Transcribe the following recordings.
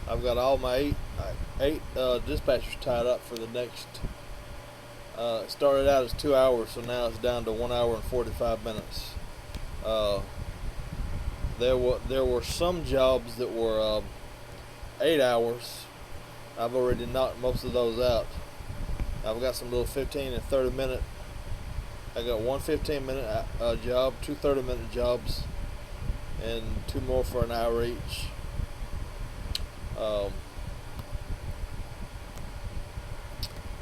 I've got all my eight dispatchers tied up for the next. It started out as 2 hours, so now it's down to 1 hour and 45 minutes. Uh, there were some jobs that were 8 hours. I've already knocked most of those out. I've got some little 15 and 30 minute. I got one 15-minute job, two 30-minute jobs, and two more for an hour each.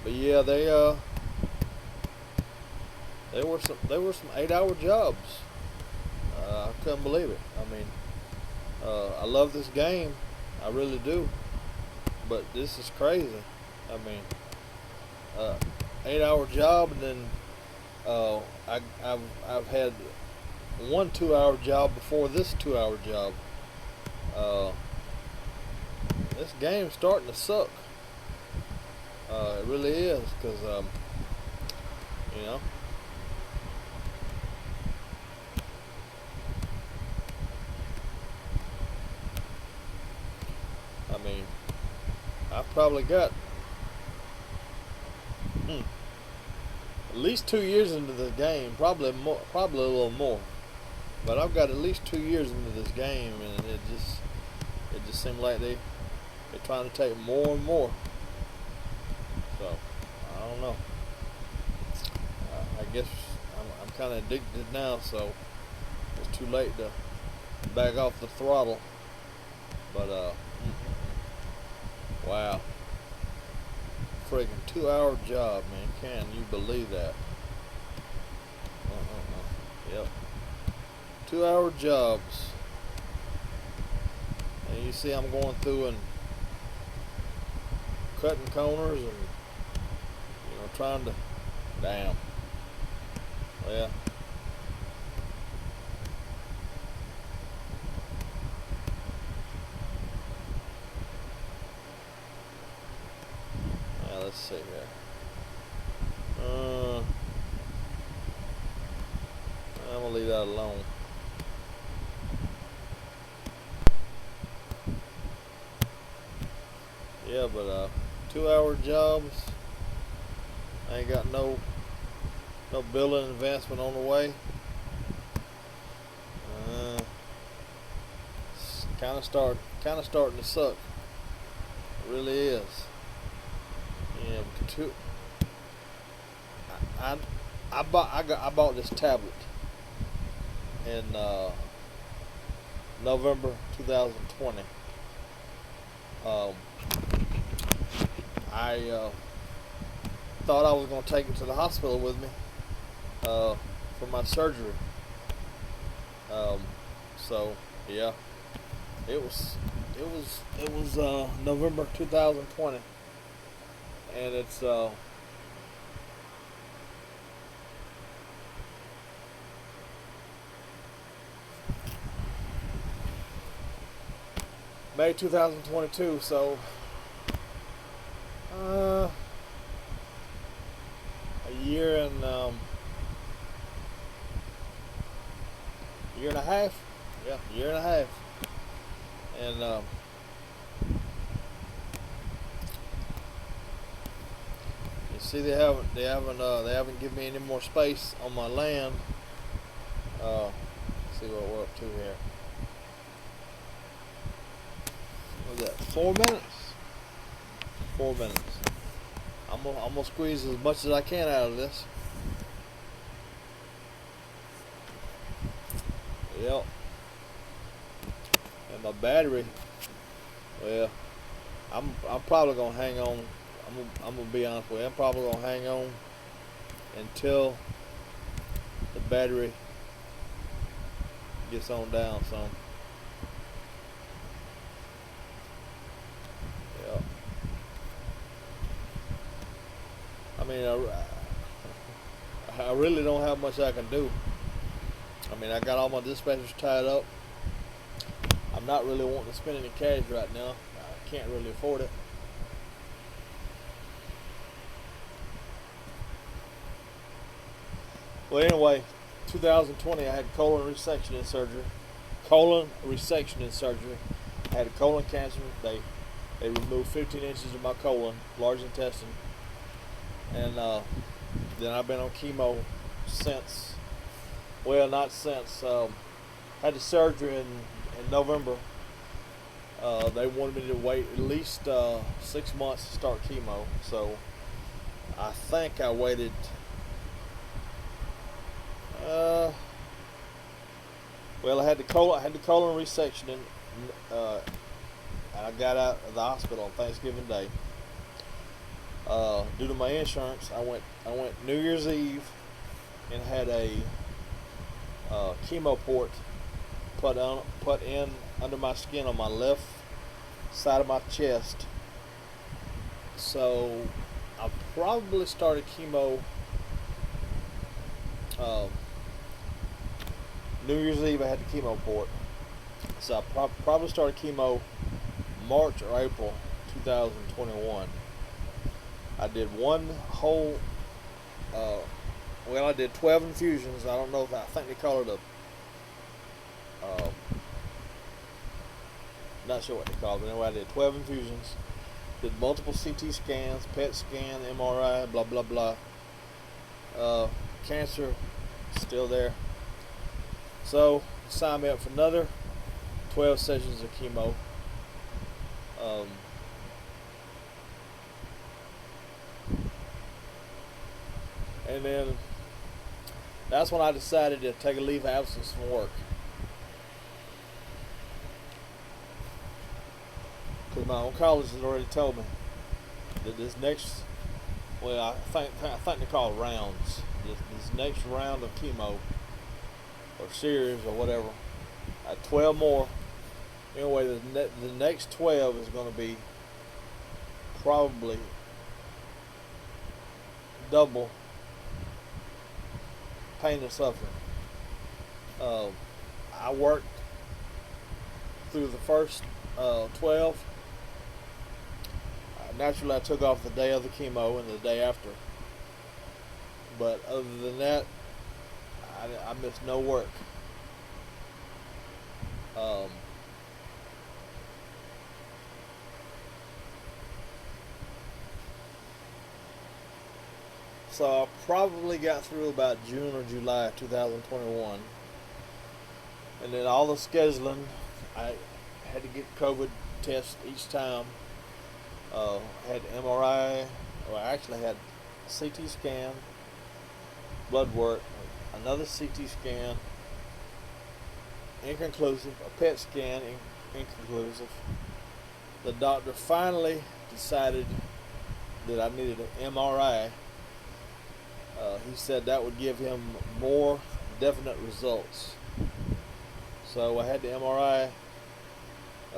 But yeah, they were some 8 hour jobs. I couldn't believe it. I mean, I love this game, I really do. But this is crazy. I mean, 8 hour job, and then I've had one 2 hour job before this 2 hour job. This game's starting to suck. It really is, because you know. I mean, I've probably got at least 2 years into this game, probably more, probably a little more. But I've got at least 2 years into this game, and it just seemed like they're trying to take more and more. So I don't know. I guess I'm kind of addicted now, so it's too late to back off the throttle. But wow, friggin' 2 hour job, man! Can you believe that? Yep, 2 hour jobs. And you see, I'm going through and cutting corners and trying to. Damn. Yeah. Let's see here. I'm gonna leave that alone. Yeah, but 2 hour jobs. I ain't got no building advancement on the way. It's kind of starting to suck. It really is. Yeah, I bought this tablet in November 2020. I thought I was going to take it to the hospital with me for my surgery. So yeah, it was November 2020, and it's May 2022. So a year and year and a half. Yeah, year and a half. And you see, they haven't given me any more space on my land. Let's see what we're up to here. What's that? 4 minutes. 4 minutes. I'm gonna squeeze as much as I can out of this. Yep. And my battery, well, I'm probably gonna hang on. I'm gonna be honest with you. I'm probably gonna hang on until the battery gets on down some. Yeah. I mean, I really don't have much I can do. I mean, I got all my dispatchers tied up. I'm not really wanting to spend any cash right now. I can't really afford it. Well, anyway, 2020, I had colon resection and surgery. I had colon cancer. They They removed 15 inches of my colon, large intestine, and then I've been on chemo since. Well, not since. Had the surgery in November. They wanted me to wait at least 6 months to start chemo, so I think I waited. Well, I had the colon resection, and I got out of the hospital on Thanksgiving Day. Due to my insurance, I went New Year's Eve and had a chemo port put in under my skin on my left side of my chest. So I probably started chemo New Year's Eve. I had the chemo port, so I probably started chemo March or April 2021. I did one whole. I did 12 infusions. I don't know if I think they call it a. Not sure what they call it, but anyway, I did 12 infusions. Did multiple CT scans, PET scan, MRI, blah blah blah. Cancer still there. So sign me up for another 12 sessions of chemo. And then that's when I decided to take a leave of absence from work. Because my oncologist has already told me that this next, I think they call it rounds. This next round of chemo, or series, or whatever, 12 more. Anyway, the next 12 is going to be probably double pain and suffering. I worked through the first 12. Naturally, I took off the day of the chemo and the day after. But other than that, I missed no work. So I probably got through about June or July of 2021. And then all the scheduling, I had to get COVID tests each time. Had MRI, I actually had CT scan, blood work, another CT scan, inconclusive, a PET scan, inconclusive. The doctor finally decided that I needed an MRI. He said that would give him more definite results. So I had the MRI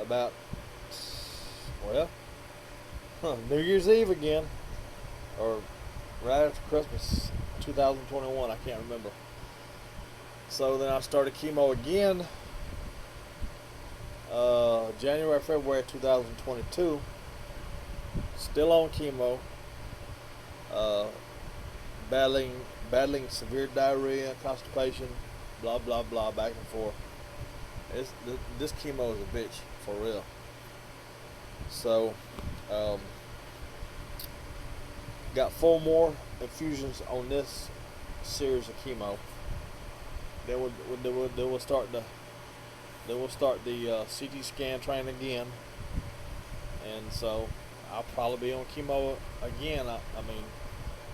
about, New Year's Eve again, or right after Christmas 2021, I can't remember. So then I started chemo again, January, February 2022, still on chemo, battling severe diarrhea, constipation, blah blah blah, back and forth. This chemo is a bitch, for real. So got 4 more infusions on this series of chemo. Then we'll start the CT scan training again, and so I'll probably be on chemo again. I mean,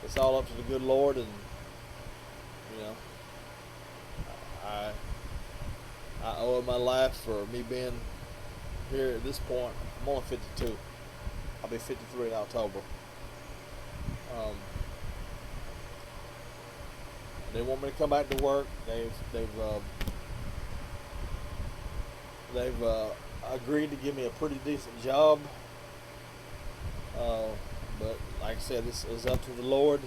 it's all up to the good Lord, and I owe him my life for me being here at this point. I'm only 52. I'll be 53 in October. They want me to come back to work. They've agreed to give me a pretty decent job. But like I said, this is up to the Lord.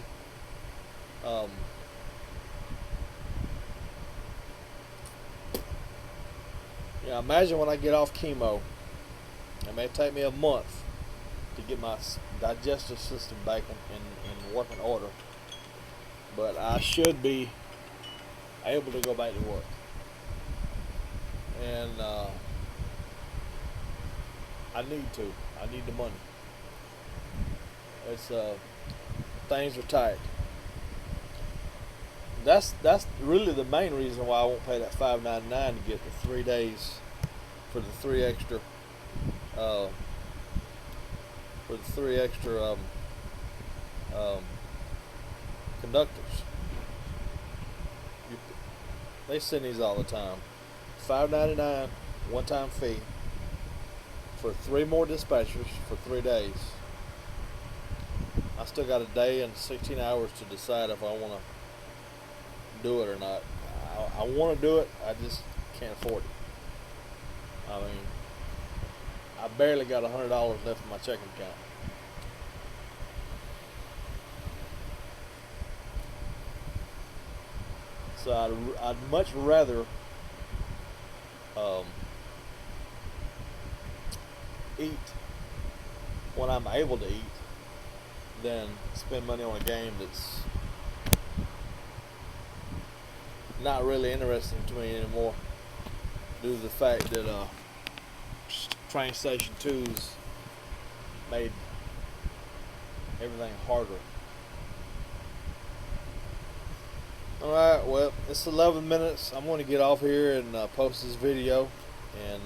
Imagine when I get off chemo. It may take me a month to get my digestive system back in working order, but I should be able to go back to work. And I need to. I need the money. It's things are tight. That's really the main reason why I won't pay that $5.99 to get the 3 days for the three extra uh, um, conductors. You, they send these all the time. $5.99 one-time fee for 3 more dispatchers for 3 days. I still got a day and 16 hours to decide if I want to do it or not. I want to do it. I just can't afford it. I mean, I barely got $100 left in my checking account. So I'd much rather eat when I'm able to eat than spend money on a game that's not really interesting to me anymore, due to the fact that Train Station 2's made everything harder. Alright, well, it's 11 minutes. I'm going to get off here and post this video, and